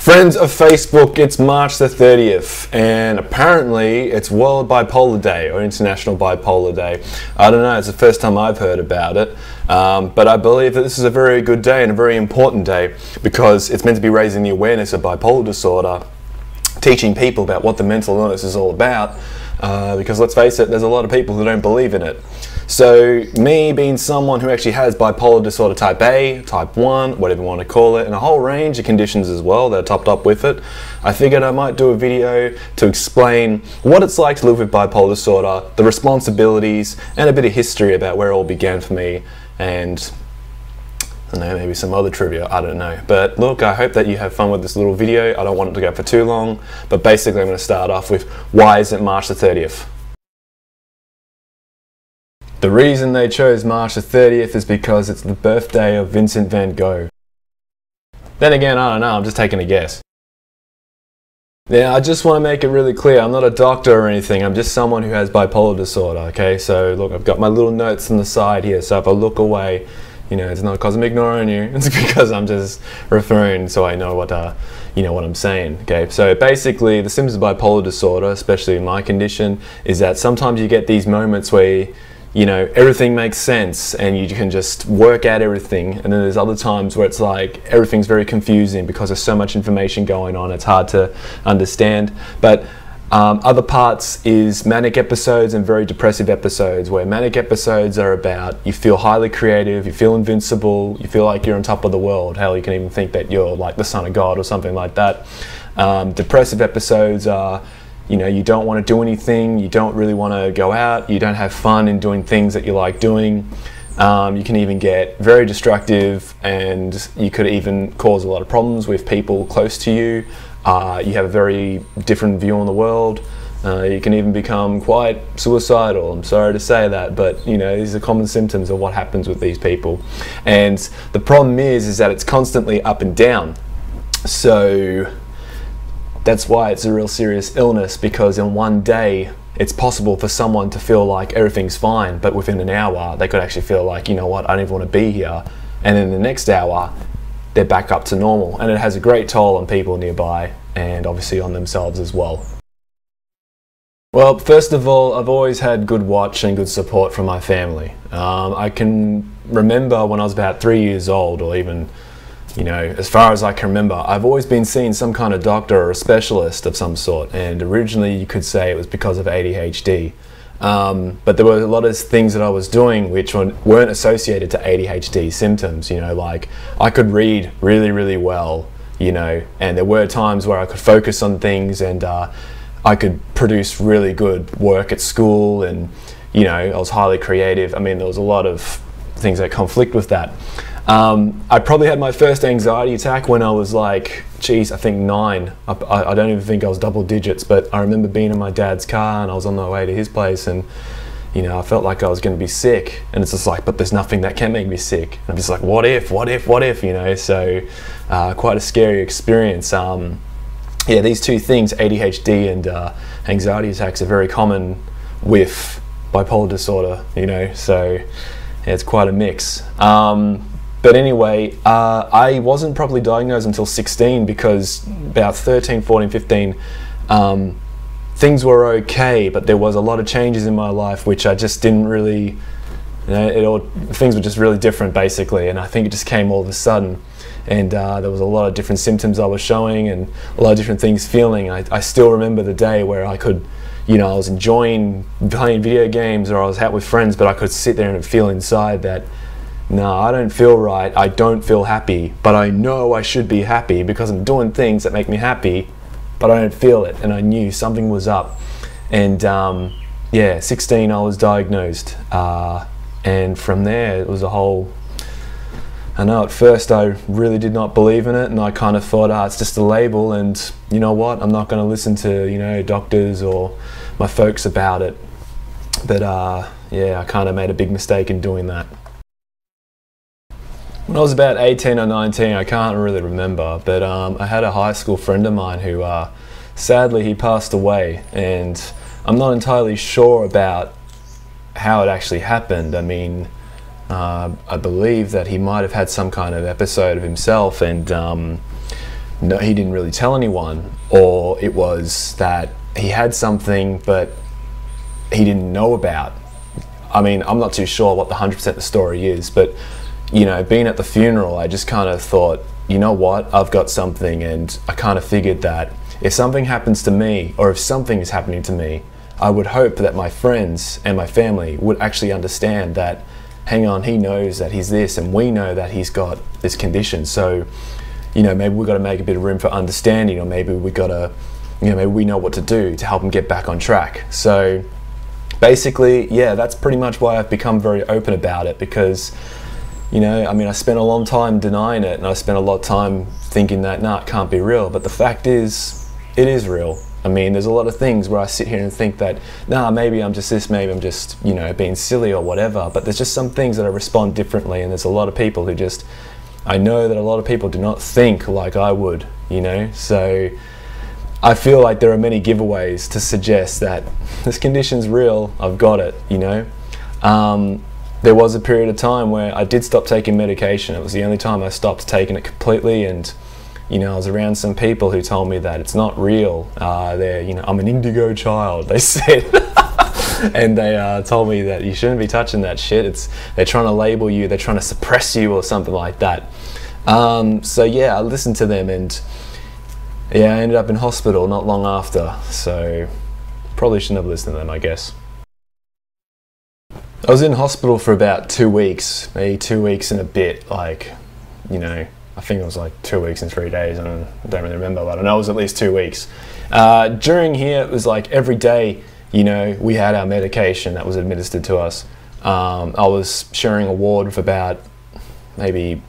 Friends of Facebook, it's March the 30th, and apparently it's World Bipolar Day, or International Bipolar Day. I don't know, it's the first time I've heard about it, but I believe that this is a very good day and a very important day because it's meant to be raising the awareness of bipolar disorder, teaching people about what the mental illness is all about, because let's face it, there's a lot of people who don't believe in it. So me being someone who actually has bipolar disorder type A, type 1, whatever you want to call it, and a whole range of conditions as well that are topped up with it, I figured I might do a video to explain what it's like to live with bipolar disorder, the responsibilities, and a bit of history about where it all began for me, and I don't know, maybe some other trivia, I don't know. But look, I hope that you have fun with this little video. I don't want it to go for too long, but basically I'm going to start off with why is it March the 30th? The reason they chose March the 30th is because it's the birthday of Vincent van Gogh. Then again, I don't know, I'm just taking a guess. Yeah, I just want to make it really clear, I'm not a doctor or anything, I'm just someone who has bipolar disorder, okay? So look, I've got my little notes on the side here, so if I look away, you know, it's not because I'm ignoring you, it's because I'm just referring so I know what, you know, what I'm saying, okay? So basically, the symptoms of bipolar disorder, especially in my condition, is that sometimes you get these moments where you know, everything makes sense and you can just work out everything, and then there's other times where it's like everything's very confusing because there's so much information going on, it's hard to understand. But other parts is manic episodes and very depressive episodes, where manic episodes are about you feel highly creative, you feel invincible, you feel like you're on top of the world. Hell, you can even think that you're like the son of God or something like that. Depressive episodes are, you know, you don't want to do anything, you don't really want to go out, you don't have fun in doing things that you like doing. You can even get very destructive, and you could even cause a lot of problems with people close to you. You have a very different view on the world. You can even become quite suicidal. I'm sorry to say that, but you know, these are common symptoms of what happens with these people. And the problem is that it's constantly up and down. So that's why it's a real serious illness, because in one day it's possible for someone to feel like everything's fine, but within an hour they could actually feel like, you know what, I don't even want to be here, and then the next hour they're back up to normal, and it has a great toll on people nearby and obviously on themselves as well. Well, first of all, I've always had good watch and good support from my family. I can remember when I was about 3 years old, or even, you know, as far as I can remember, I've always been seeing some kind of doctor or a specialist of some sort, and originally you could say it was because of ADHD. But there were a lot of things that I was doing which weren't associated to ADHD symptoms, you know, like I could read really, really well, you know, and there were times where I could focus on things, and I could produce really good work at school, and, you know, I was highly creative. I mean, there was a lot of things that conflict with that. I probably had my first anxiety attack when I was like, geez, I think 9. I don't even think I was double digits, but I remember being in my dad's car and I was on my way to his place, and you know, I felt like I was going to be sick, and it's just like, but there's nothing that can make me sick. And I'm just like, what if, you know? So quite a scary experience. Yeah, these two things, ADHD and anxiety attacks, are very common with bipolar disorder, you know, so yeah, it's quite a mix. But anyway, I wasn't properly diagnosed until 16, because about 13, 14, 15, things were okay, but there was a lot of changes in my life which I just didn't really, you know, things were just really different basically, and I think it just came all of a sudden. And there was a lot of different symptoms I was showing, and a lot of different things feeling. I still remember the day where I could, you know, I was enjoying playing video games, or I was out with friends, but I could sit there and feel inside that, no, I don't feel right, I don't feel happy, but I know I should be happy because I'm doing things that make me happy, but I don't feel it, and I knew something was up. And yeah, 16 I was diagnosed, and from there it was a whole, I know at first I really did not believe in it, and I kind of thought, it's just a label, and you know what, I'm not going to listen to, you know, doctors or my folks about it. But yeah, I kind of made a big mistake in doing that. When I was about 18 or 19, I can't really remember, but I had a high school friend of mine who, sadly, he passed away, and I'm not entirely sure about how it actually happened. I mean, I believe that he might have had some kind of episode of himself, and no, he didn't really tell anyone, or it was that he had something but he didn't know about. I mean, I'm not too sure what the 100% the story is, but you know, being at the funeral, I just kind of thought, you know what, I've got something, and I kind of figured that if something happens to me, or if something is happening to me, I would hope that my friends and my family would actually understand that, hang on, he knows that he's this, and we know that he's got this condition. So, you know, maybe we've got to make a bit of room for understanding, or maybe we got to, you know, maybe we know what to do to help him get back on track. So basically, yeah, that's pretty much why I've become very open about it, because, you know, I mean, I spent a long time denying it, and I spent a lot of time thinking that, nah, it can't be real. But the fact is, it is real. I mean, there's a lot of things where I sit here and think that, nah, maybe I'm just this, maybe I'm just, you know, being silly or whatever. But there's just some things that I respond differently, and there's a lot of people who just, I know that a lot of people do not think like I would, you know. So I feel like there are many giveaways to suggest that this condition's real, I've got it, you know. There was a period of time where I did stop taking medication. It was the only time I stopped taking it completely, and you know, I was around some people who told me that it's not real. They're, you know, I'm an indigo child, they said. And they told me that you shouldn't be touching that shit. They're trying to label you, they're trying to suppress you or something like that. So yeah, I listened to them, and yeah, I ended up in hospital not long after. So probably shouldn't have listened to them, I guess. I was in hospital for about 2 weeks, maybe 2 weeks and a bit, like, you know, I think it was like 2 weeks and 3 days, and I don't really remember, but I know it was at least 2 weeks. During here, it was like every day, you know, we had our medication that was administered to us. I was sharing a ward with about maybe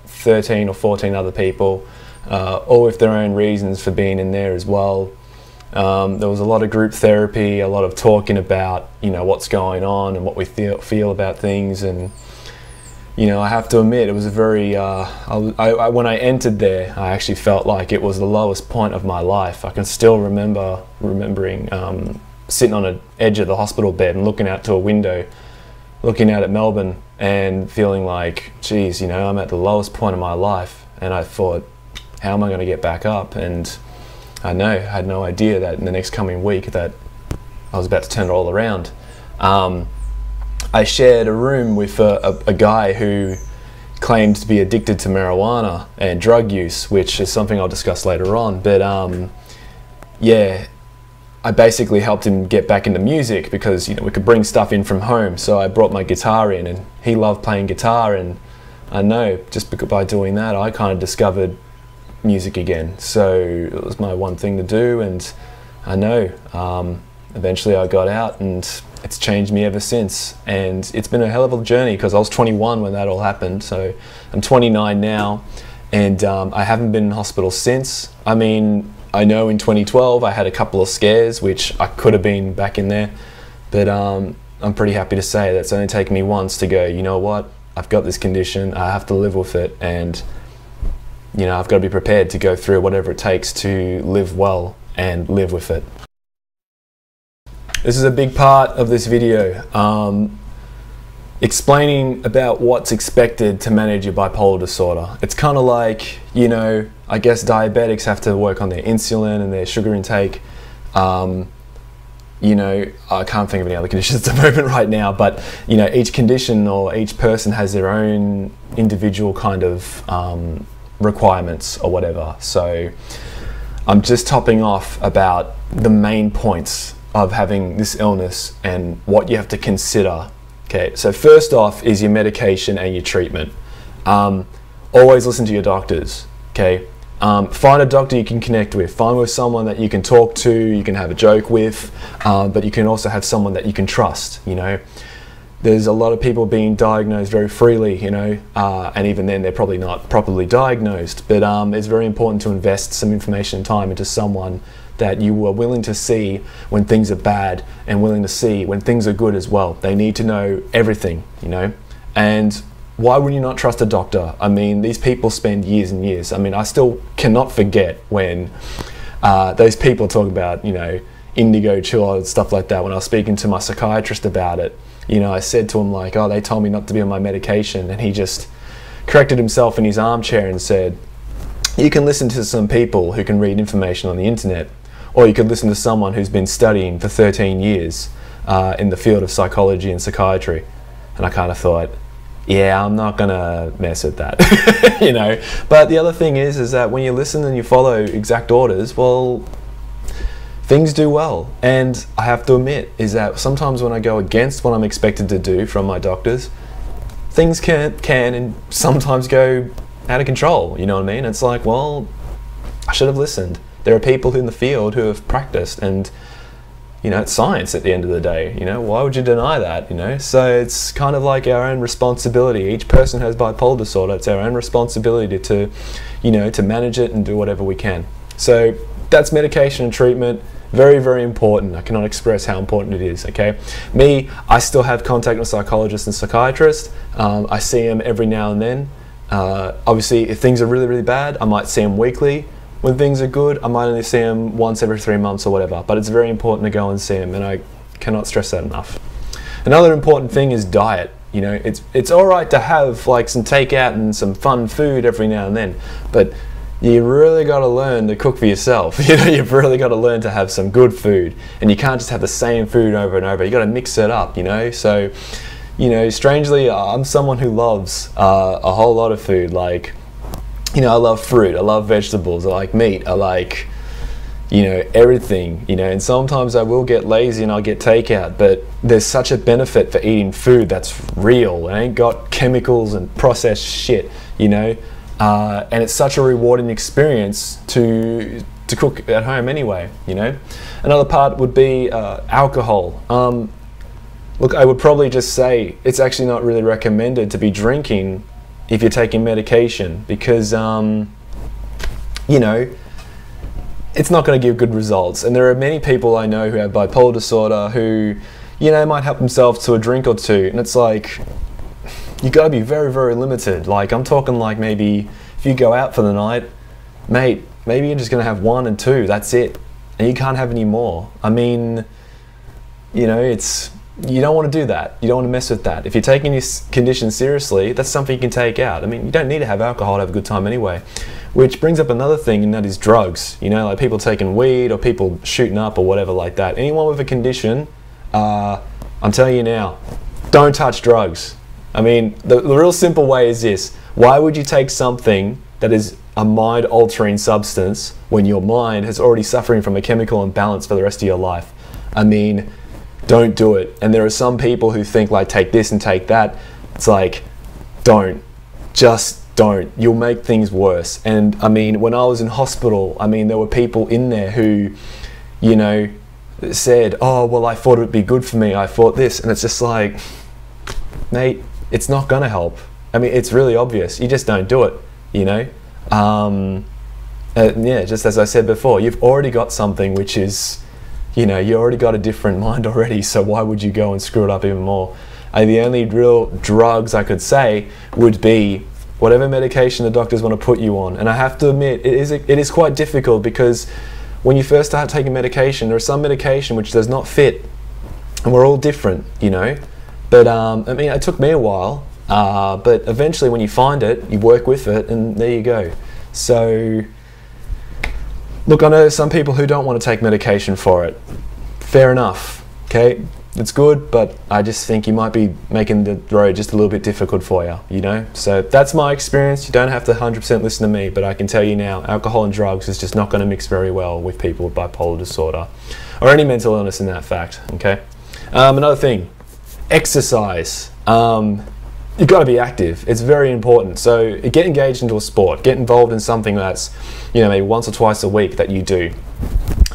13 or 14 other people, all with their own reasons for being in there as well. There was a lot of group therapy, a lot of talking about, you know, what's going on and what we feel about things. And you know, I have to admit, it was a very, when I entered there, I actually felt like it was the lowest point of my life. I can still remembering sitting on an edge of the hospital bed and looking out to a window, looking out at Melbourne, and feeling like, geez, you know, I'm at the lowest point of my life. And I thought, how am I going to get back up? And I had no idea that in the next coming week that I was about to turn it all around. I shared a room with a guy who claimed to be addicted to marijuana and drug use, which is something I'll discuss later on. But yeah, I basically helped him get back into music because, you know, we could bring stuff in from home. So I brought my guitar in, and he loved playing guitar, and I know just by doing that, I kind of discovered music again. So it was my one thing to do, and I know eventually I got out, and it's changed me ever since. And it's been a hell of a journey, because I was 21 when that all happened, so I'm 29 now, and I haven't been in hospital since. I mean, I know in 2012 I had a couple of scares, which I could have been back in there, but I'm pretty happy to say that it's only taken me once to go, you know what, I've got this condition, I have to live with it, and you know, I've got to be prepared to go through whatever it takes to live well and live with it. This is a big part of this video, explaining about what's expected to manage your bipolar disorder. It's kind of like, you know, I guess diabetics have to work on their insulin and their sugar intake. You know, I can't think of any other conditions at the moment right now, but you know, each condition or each person has their own individual kind of requirements or whatever. So I'm just topping off about the main points of having this illness and what you have to consider. Okay, so first off is your medication and your treatment. Always listen to your doctors, okay? Find a doctor you can connect with. Find with someone that you can talk to, you can have a joke with, but you can also have someone that you can trust, you know? There's a lot of people being diagnosed very freely, you know, and even then they're probably not properly diagnosed, but it's very important to invest some information and time into someone that you are willing to see when things are bad and willing to see when things are good as well. They need to know everything, you know? And why would you not trust a doctor? I mean, these people spend years and years. I mean, I still cannot forget when those people talk about, you know, indigo chill and stuff like that. When I was speaking to my psychiatrist about it, you know, I said to him like, oh, they told me not to be on my medication, and he just corrected himself in his armchair and said, you can listen to some people who can read information on the internet, or you could listen to someone who's been studying for 13 years in the field of psychology and psychiatry. And I kind of thought, yeah, I'm not gonna mess with that, you know. But the other thing is that when you listen and you follow exact orders, well, things do well. And I have to admit is that sometimes when I go against what I'm expected to do from my doctors, things can and sometimes go out of control, you know what I mean? It's like, well, I should have listened. There are people in the field who have practiced, and you know, it's science at the end of the day, you know, why would you deny that, you know? So it's kind of like our own responsibility. Each person has bipolar disorder. It's our own responsibility to, you know, to manage it and do whatever we can. So that's medication and treatment. Very, very important. I cannot express how important it is, okay? Me, I still have contact with psychologists and psychiatrists. I see them every now and then. Obviously, if things are really, really bad, I might see them weekly. When things are good, I might only see them once every 3 months or whatever, but it's very important to go and see them, and I cannot stress that enough. Another important thing is diet. You know, it's all right to have like some takeout and some fun food every now and then, but you really got to learn to cook for yourself. You know, you've really got to learn to have some good food, and you can't just have the same food over and over. You got to mix it up, you know. So, you know, strangely, I'm someone who loves a whole lot of food. Like, you know, I love fruit, I love vegetables, I like meat, I like, you know, everything, you know, and sometimes I will get lazy and I'll get takeout, but there's such a benefit for eating food that's real. It ain't got chemicals and processed shit, you know, and it's such a rewarding experience to cook at home anyway, you know. Another part would be alcohol. Look, I would probably just say it's actually not really recommended to be drinking if you're taking medication, because you know, it's not going to give good results. And there are many people I know who have bipolar disorder who, you know, might help themselves to a drink or two, and it's like, you got to be very, very limited. Like, I'm talking like, maybe if you go out for the night, mate, maybe you're just going to have 1 and 2, that's it, and you can't have any more. I mean, you know, you don't want to do that. You don't want to mess with that. If you're taking this condition seriously, that's something you can take out. I mean, you don't need to have alcohol to have a good time anyway. Which brings up another thing, and that is drugs. You know, like people taking weed or people shooting up or whatever like that. Anyone with a condition, I'm telling you now, don't touch drugs. I mean, the real simple way is this. Why would you take something that is a mind-altering substance when your mind is already suffering from a chemical imbalance for the rest of your life? I mean, don't do it. And there are some people who think like, take this and take that. It's like, don't. Just don't. You'll make things worse. And I mean, when I was in hospital, I mean, there were people in there who, you know, said, oh, well, I thought it would be good for me. I thought this. And it's just like, mate, it's not going to help. I mean, it's really obvious. You just don't do it, you know. Yeah, just as I said before, you've already got something which is, you know, you already got a different mind already, so why would you go and screw it up even more? The only real drugs I could say would be whatever medication the doctors want to put you on. And I have to admit, it is quite difficult, because when you first start taking medication, there is some medication which does not fit, and we're all different, you know. But I mean, it took me a while, but eventually when you find it, you work with it, and there you go. So, look, I know some people who don't want to take medication for it. Fair enough, okay? It's good, but I just think you might be making the road just a little bit difficult for you, you know? So that's my experience. You don't have to 100% listen to me, but I can tell you now, alcohol and drugs is just not going to mix very well with people with bipolar disorder, or any mental illness in that fact, okay? Another thing, exercise. You've got to be active. It's very important. So get engaged into a sport. Get involved in something that's, you know, maybe once or twice a week that you do.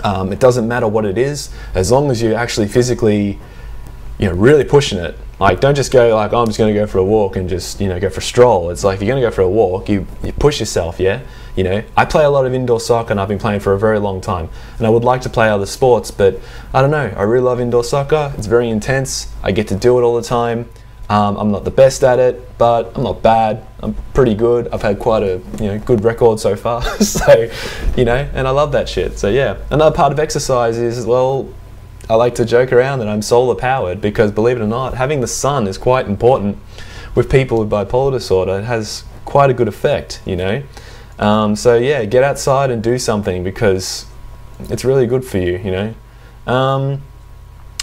It doesn't matter what it is, as long as you're actually physically, you know, really pushing it. Like, don't just go like, oh, I'm just going to go for a walk and just, you know, go for a stroll. It's like, if you're going to go for a walk, you push yourself, yeah? You know, I play a lot of indoor soccer, and I've been playing for a very long time. And I would like to play other sports, but I don't know. I really love indoor soccer. It's very intense. I get to do it all the time. I'm not the best at it, but I'm not bad. I'm pretty good. I've had quite a, you know, good record so far. So, you know, and I love that shit. So yeah, another part of exercise is, well, I like to joke around that I'm solar powered, because believe it or not, having the sun is quite important with people with bipolar disorder. It has quite a good effect, you know. So yeah, get outside and do something because it's really good for you, you know.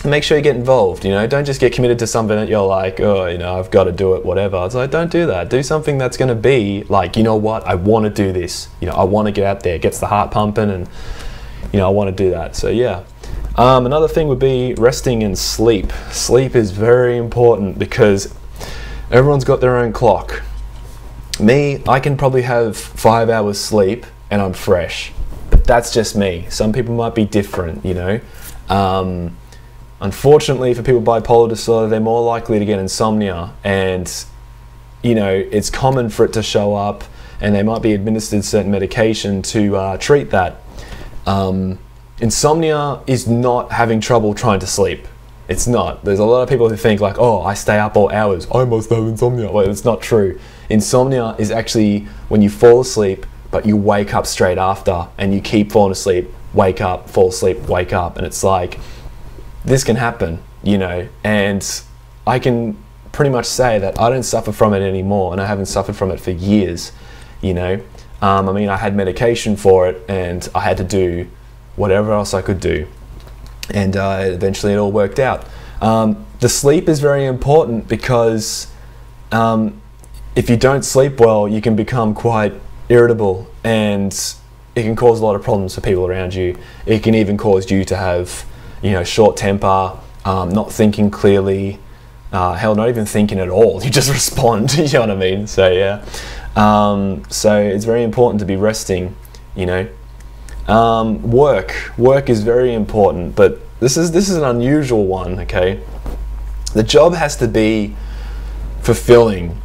Make sure you get involved, you know. Don't just get committed to something that you're like, oh, you know, I've got to do it, whatever. It's like, don't do that. Do something that's going to be like, you know what, I want to do this. You know, I want to get out there, gets the heart pumping, and, you know, I want to do that. So yeah. Another thing would be resting and sleep. Sleep is very important because everyone's got their own clock. Me, I can probably have 5 hours sleep and I'm fresh. But that's just me. Some people might be different, you know. Unfortunately, for people with bipolar disorder, they're more likely to get insomnia, and you know, it's common for it to show up, and they might be administered certain medication to treat that. Insomnia is not having trouble trying to sleep. It's not. There's a lot of people who think like, oh, I stay up all hours, I must have insomnia. Well, it's not true. Insomnia is actually when you fall asleep, but you wake up straight after, and you keep falling asleep, wake up, fall asleep, wake up, and it's like, this can happen, you know, and I can pretty much say that I don't suffer from it anymore, and I haven't suffered from it for years, you know. I mean, I had medication for it, and I had to do whatever else I could do, and eventually it all worked out. The sleep is very important because if you don't sleep well, you can become quite irritable, and it can cause a lot of problems for people around you. It can even cause you to have, you know, short temper, not thinking clearly, hell, not even thinking at all. You just respond, you know what I mean? So yeah, so it's very important to be resting, you know. Work is very important, but this is an unusual one, okay? The job has to be fulfilling.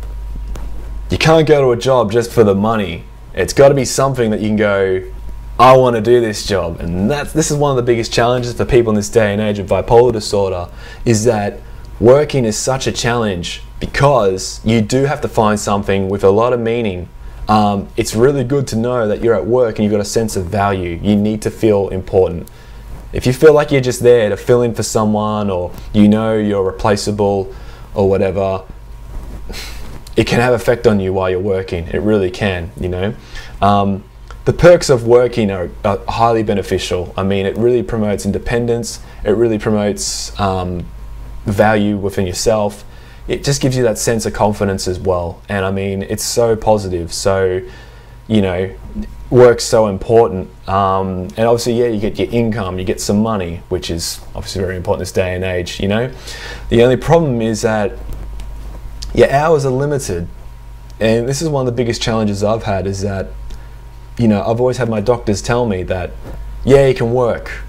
You can't go to a job just for the money. It's got to be something that you can go, I want to do this job. And this is one of the biggest challenges for people in this day and age of bipolar disorder, is that working is such a challenge because you do have to find something with a lot of meaning. It's really good to know that you're at work and you've got a sense of value. You need to feel important. If you feel like you're just there to fill in for someone, or you know you're replaceable or whatever, it can have effect on you while you're working. It really can, you know. The perks of working are highly beneficial. I mean, it really promotes independence. It really promotes value within yourself. It just gives you that sense of confidence as well. And I mean, it's so positive. So, you know, work's so important. And obviously, yeah, you get your income, you get some money, which is obviously very important this day and age, you know. The only problem is that your hours are limited. And this is one of the biggest challenges I've had, is that, you know, I've always had my doctors tell me that, yeah, you can work,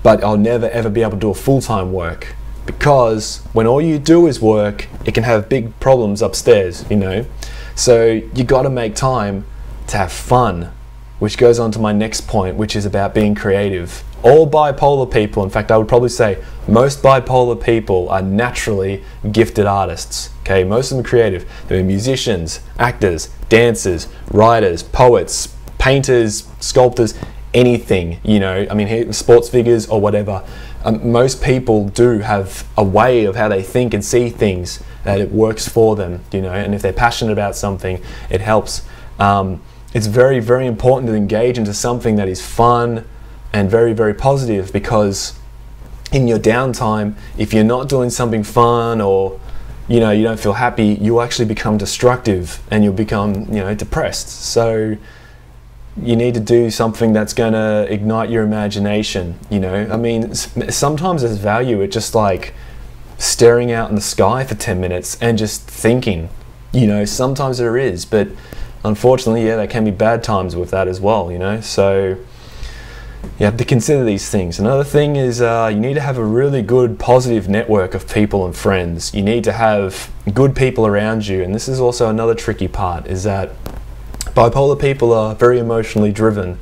but I'll never ever be able to do a full-time work, because when all you do is work, it can have big problems upstairs, you know. So you got to make time to have fun, which goes on to my next point, which is about being creative. All bipolar people, in fact, I would probably say most bipolar people are naturally gifted artists. Okay, most of them are creative. They're musicians, actors, dancers, writers, poets, painters, sculptors, anything, you know. I mean, sports figures or whatever. Most people do have a way of how they think and see things that it works for them, you know, and if they're passionate about something, it helps. It's very, very important to engage into something that is fun and very, very positive, because in your downtime, if you're not doing something fun, or, you know, you don't feel happy, you'll actually become destructive and you'll become, you know, depressed. So you need to do something that's going to ignite your imagination, you know. I mean, sometimes there's value at just like staring out in the sky for 10 minutes and just thinking, you know. Sometimes there is, but unfortunately, yeah, there can be bad times with that as well, you know. So you have to consider these things. Another thing is you need to have a really good positive network of people and friends. You need to have good people around you, and this is also another tricky part, is that bipolar people are very emotionally driven,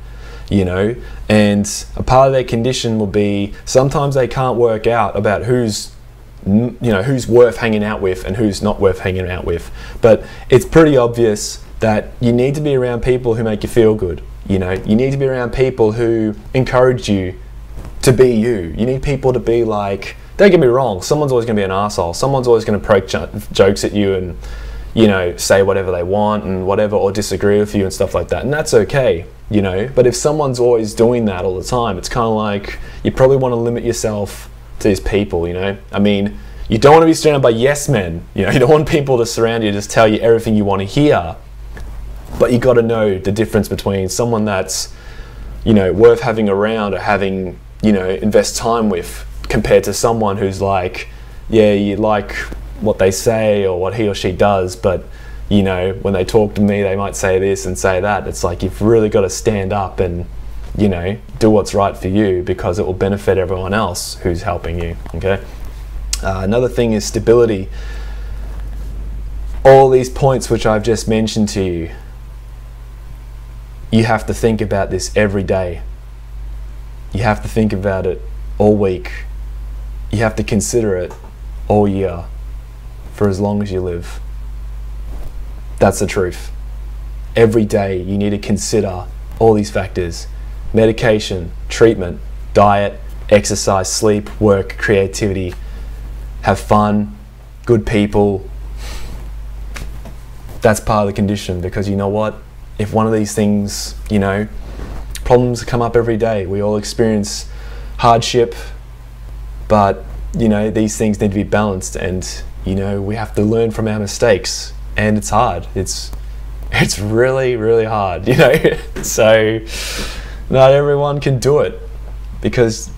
you know, and a part of their condition will be sometimes they can't work out about who's, you know, who's worth hanging out with and who's not worth hanging out with. But it's pretty obvious that you need to be around people who make you feel good, you know. You need to be around people who encourage you to be you. You need people to be like, don't get me wrong, someone's always going to be an arsehole. Someone's always going to poke jokes at you and, you know, say whatever they want and whatever, or disagree with you and stuff like that, and that's okay, you know. But if someone's always doing that all the time, it's kind of like you probably want to limit yourself to these people, you know. I mean, you don't want to be surrounded by yes men, you know. You don't want people to surround you, just tell you everything you want to hear. But you got to know the difference between someone that's, you know, worth having around or having, you know, invest time with, compared to someone who's like, yeah, you like what they say or what he or she does, but, you know, when they talk to me, they might say this and say that. It's like you've really got to stand up and, you know, do what's right for you, because it will benefit everyone else who's helping you, okay? Another thing is stability. All these points which I've just mentioned to you, you have to think about this every day. You have to think about it all week. You have to consider it all year, for as long as you live. That's the truth. Every day you need to consider all these factors: medication, treatment, diet, exercise, sleep, work, creativity, have fun, good people. That's part of the condition, because you know what? If one of these things, you know, problems come up every day. We all experience hardship, but, you know, these things need to be balanced, and, you know, we have to learn from our mistakes, and it's hard. It's really, really hard, you know. So not everyone can do it, because,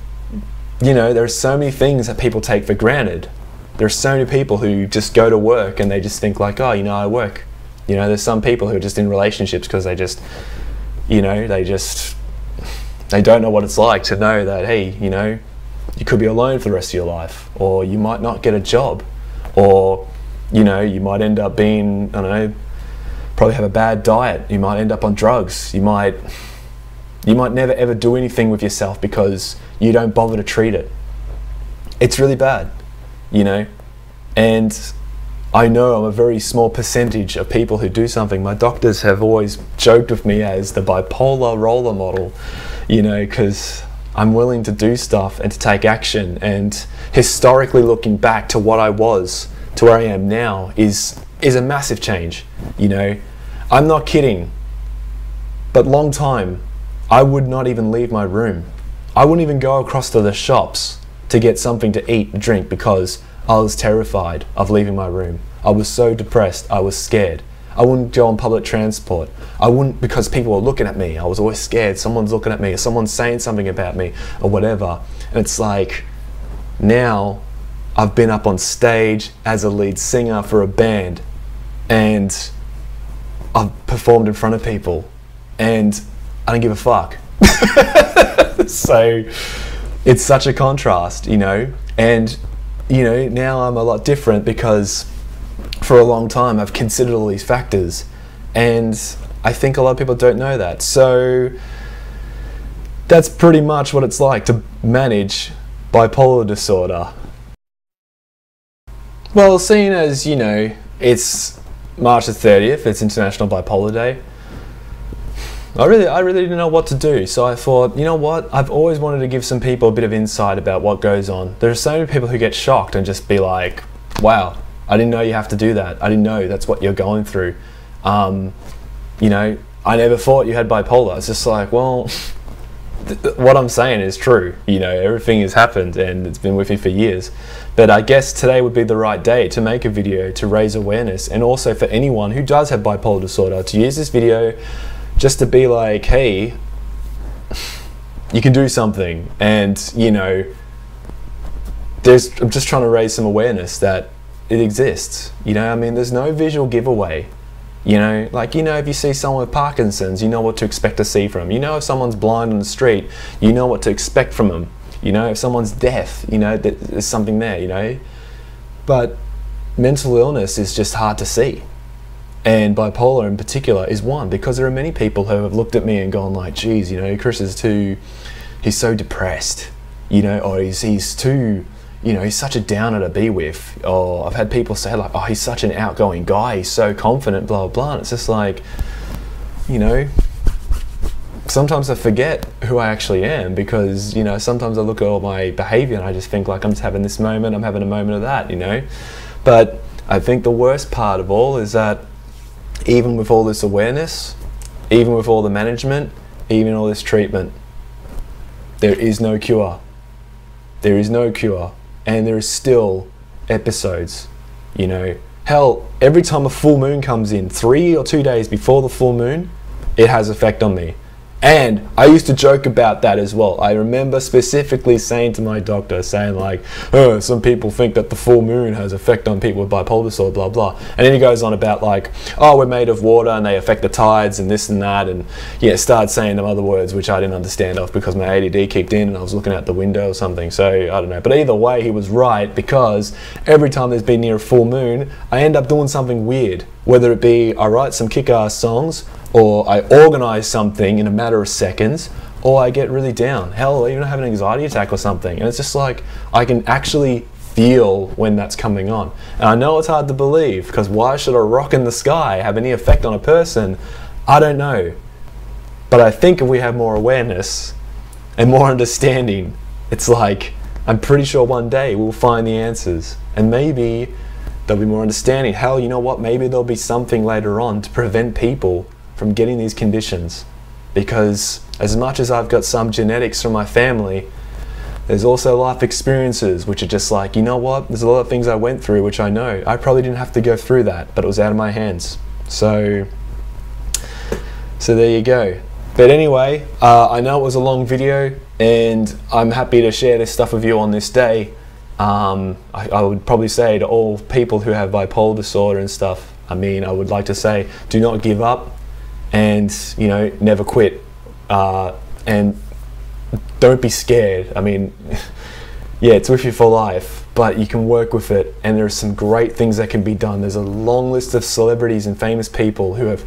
you know, there are so many things that people take for granted. There are so many people who just go to work and they just think like, oh, you know, I work. You know, there's some people who are just in relationships because they just, you know, they don't know what it's like to know that, hey, you know, you could be alone for the rest of your life, or you might not get a job, or, you know, you might end up being, I don't know, probably have a bad diet, you might end up on drugs, you might never ever do anything with yourself because you don't bother to treat it. It's really bad, you know. And I know I'm a very small percentage of people who do something. My doctors have always joked with me as the bipolar roller model, you know, because I'm willing to do stuff and to take action. And historically looking back to what I was to where I am now is a massive change, you know. I'm not kidding, but long time I would not even leave my room. I wouldn't even go across to the shops to get something to eat and drink because I was terrified of leaving my room. I was so depressed, I was scared. I wouldn't go on public transport. I wouldn't, because people were looking at me. I was always scared someone's looking at me, or someone's saying something about me, or whatever. And it's like, now I've been up on stage as a lead singer for a band, and I've performed in front of people, and I don't give a fuck. So it's such a contrast, you know. And, you know, now I'm a lot different because for a long time I've considered all these factors, and I think a lot of people don't know that. So that's pretty much what it's like to manage bipolar disorder. Well, seeing as, you know, it's March the 30th, it's International Bipolar Day, I really didn't know what to do. So I thought, you know what, I've always wanted to give some people a bit of insight about what goes on. There are so many people who get shocked and just be like, wow, I didn't know you have to do that. I didn't know that's what you're going through. You know, I never thought you had bipolar. It's just like, well, what I'm saying is true. You know, everything has happened and it's been with me for years. But I guess today would be the right day to make a video to raise awareness, and also for anyone who does have bipolar disorder to use this video just to be like, hey, you can do something. And, you know, I'm just trying to raise some awareness that it exists. You know, I mean, there's no visual giveaway. You know, like, you know, if you see someone with Parkinson's, you know what to expect to see from them. You know, if someone's blind on the street, you know what to expect from them. You know, if someone's deaf, you know, there's something there, you know. But mental illness is just hard to see. And bipolar in particular is one, because there are many people who have looked at me and gone like, geez, you know, Chris is he's so depressed, you know, or he's too, you know, he's such a downer to be with. Or I've had people say like, oh, he's such an outgoing guy, he's so confident, blah, blah, blah. And it's just like, you know, sometimes I forget who I actually am, because, you know, sometimes I look at all my behavior and I just think like, I'm just having this moment, I'm having a moment of that, you know. But I think the worst part of all is that even with all this awareness, even with all the management, even all this treatment, there is no cure. There is no cure. And there is still episodes, you know. Hell, every time a full moon comes in, 3 or 2 days before the full moon, it has effect on me. And I used to joke about that as well. I remember specifically saying to my doctor, saying like, oh, some people think that the full moon has effect on people with bipolar disorder, blah, blah. And then he goes on about like, oh, we're made of water and they affect the tides and this and that. And yeah, started saying them other words which I didn't understand of because my ADD kicked in and I was looking out the window or something. So I don't know. But either way, he was right, because every time there's been near a full moon, I end up doing something weird. Whether it be I write some kick-ass songs, or I organize something in a matter of seconds, or I get really down. Hell, even I have an anxiety attack or something. And it's just like, I can actually feel when that's coming on. And I know it's hard to believe, because why should a rock in the sky have any effect on a person? I don't know. But I think if we have more awareness and more understanding, it's like, I'm pretty sure one day we'll find the answers. And maybe there'll be more understanding. Hell, you know what? Maybe there'll be something later on to prevent people from getting these conditions, because as much as I've got some genetics from my family, there's also life experiences which are just like, you know what, there's a lot of things I went through which I know I probably didn't have to go through that, but it was out of my hands. So there you go. But anyway, I know it was a long video and I'm happy to share this stuff with you on this day. I would probably say to all people who have bipolar disorder and stuff, I mean, I would like to say, do not give up. And, you know, never quit, and don't be scared. I mean, yeah, it's with you for life, but you can work with it, and there's some great things that can be done. There's a long list of celebrities and famous people who have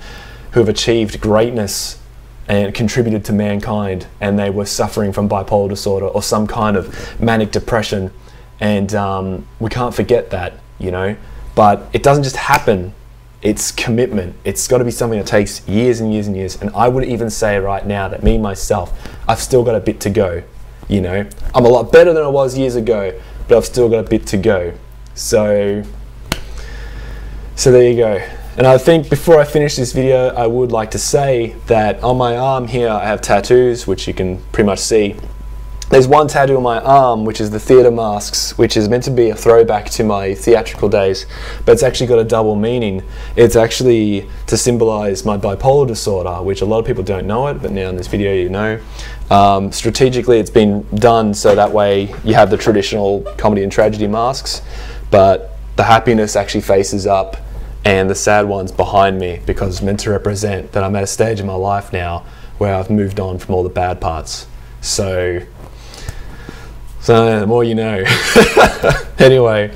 achieved greatness and contributed to mankind, and they were suffering from bipolar disorder or some kind of manic depression, and we can't forget that, you know. But it doesn't just happen. It's commitment. It's got to be something that takes years and years and years. And I would even say right now that me, myself, I've still got a bit to go. You know, I'm a lot better than I was years ago, but I've still got a bit to go. So there you go. And I think before I finish this video, I would like to say that on my arm here, I have tattoos, which you can pretty much see. There's one tattoo on my arm, which is the theatre masks, which is meant to be a throwback to my theatrical days, but it's actually got a double meaning. It's actually to symbolize my bipolar disorder, which a lot of people don't know it, but now in this video you know. Strategically, it's been done so that way you have the traditional comedy and tragedy masks, but the happiness actually faces up and the sad one's behind me, because it's meant to represent that I'm at a stage in my life now where I've moved on from all the bad parts. So the more you know. Anyway,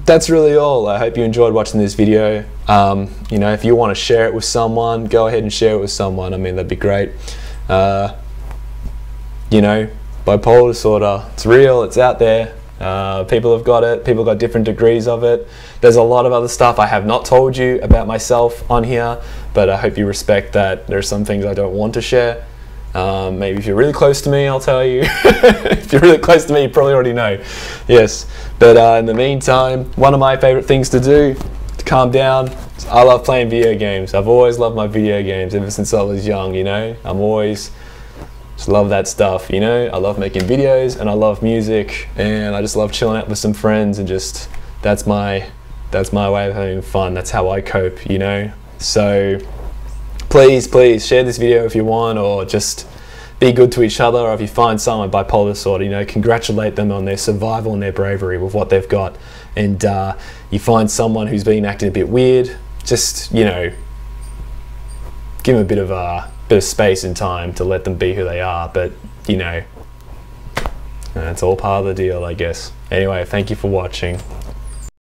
that's really all. I hope you enjoyed watching this video. You know, if you want to share it with someone, go ahead and share it with someone. I mean, that'd be great. You know, bipolar disorder, it's real, it's out there. People have got it, people got different degrees of it. There's a lot of other stuff I have not told you about myself on here, but I hope you respect that there's some things I don't want to share. Maybe if you're really close to me, I'll tell you. If you're really close to me, you probably already know. Yes, but in the meantime, one of my favorite things to do to calm down is I love playing video games. I've always loved my video games ever since I was young, you know. I'm always just love that stuff, you know. I love making videos and I love music, and I just love chilling out with some friends, and just that's my way of having fun. That's how I cope, you know. So please share this video if you want, or just be good to each other. Or if you find someone with bipolar disorder, you know, congratulate them on their survival and their bravery with what they've got. And you find someone who's been acting a bit weird, just, you know, give them a bit of space and time to let them be who they are. But, you know, it's all part of the deal, I guess. Anyway, thank you for watching.